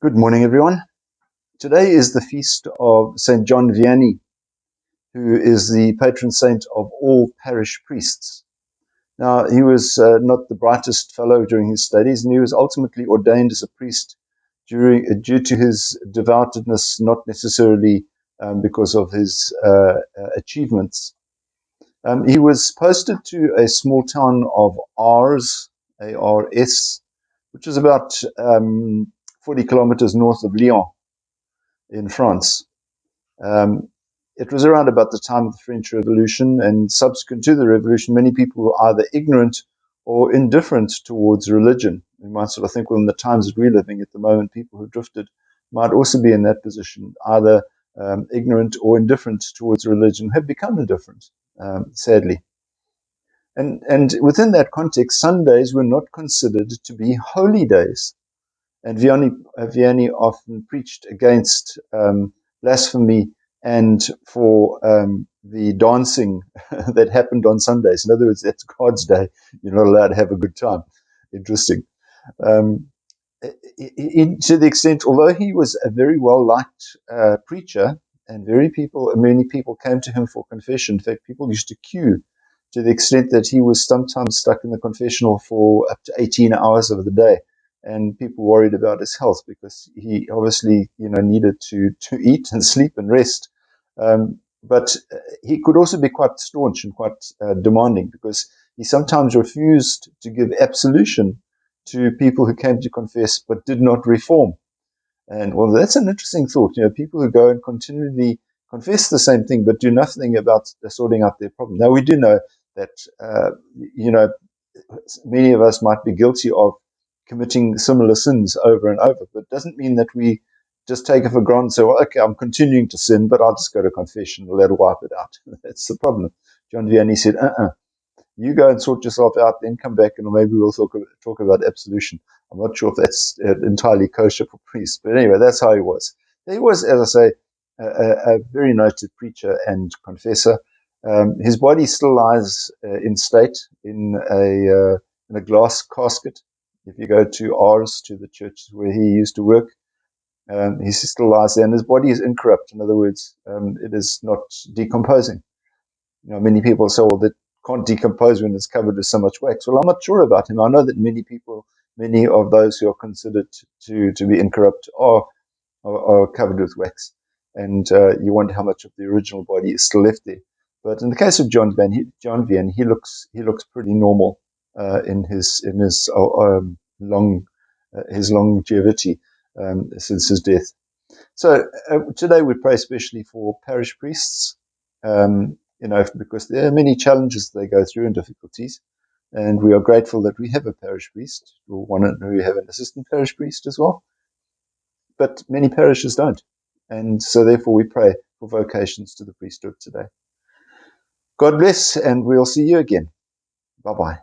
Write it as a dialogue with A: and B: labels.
A: Good morning, everyone. Today is the feast of St. John Vianney, who is the patron saint of all parish priests. Now, he was not the brightest fellow during his studies, and he was ultimately ordained as a priest due to his devoutness, not necessarily because of his achievements. He was posted to a small town of Ars, A-R-S, which is about 40 kilometers north of Lyon in France. It was around about the time of the French Revolution, and subsequent to the revolution, many people were either ignorant or indifferent towards religion. You might sort of think, well, in the times that we're living at the moment, people who drifted might also be in that position, either ignorant or indifferent towards religion, have become indifferent, sadly. And within that context, Sundays were not considered to be holy days. And Vianney often preached against blasphemy and for the dancing that happened on Sundays. In other words, that's God's day. You're not allowed to have a good time. Interesting. To the extent, although he was a very well-liked preacher, and many people came to him for confession. In fact, people used to queue, to the extent that he was sometimes stuck in the confessional for up to 18 hours of the day. And people worried about his health because he obviously, needed to eat and sleep and rest. But he could also be quite staunch and quite demanding, because he sometimes refused to give absolution to people who came to confess but did not reform. And well, that's an interesting thought. People who go and continually confess the same thing but do nothing about sorting out their problem. Now, we do know that, many of us might be guilty of committing similar sins over and over, but it doesn't mean that we just take it for granted and say, well, okay, I'm continuing to sin, but I'll just go to confession and let it wipe it out. That's the problem. John Vianney said, you go and sort yourself out, then come back, and maybe we'll talk about absolution. I'm not sure if that's entirely kosher for priests, but anyway, that's how he was. He was, as I say, a very noted preacher and confessor. His body still lies in state in a glass casket. If you go to Ars, to the church where he used to work, he still lies there, and his body is incorrupt. In other words, it is not decomposing. Many people say, well, that can't decompose when it's covered with so much wax. Well, I'm not sure about him. I know that many of those who are considered to be incorrupt are covered with wax. And you wonder how much of the original body is still left there. But in the case of John Vianney, he looks pretty normal in his longevity since his death. So today we pray especially for parish priests, because there are many challenges they go through and difficulties, and we are grateful that we have a parish priest. We have an assistant parish priest as well, but many parishes don't, and so therefore we pray for vocations to the priesthood today. God bless, and we'll see you again. Bye-bye.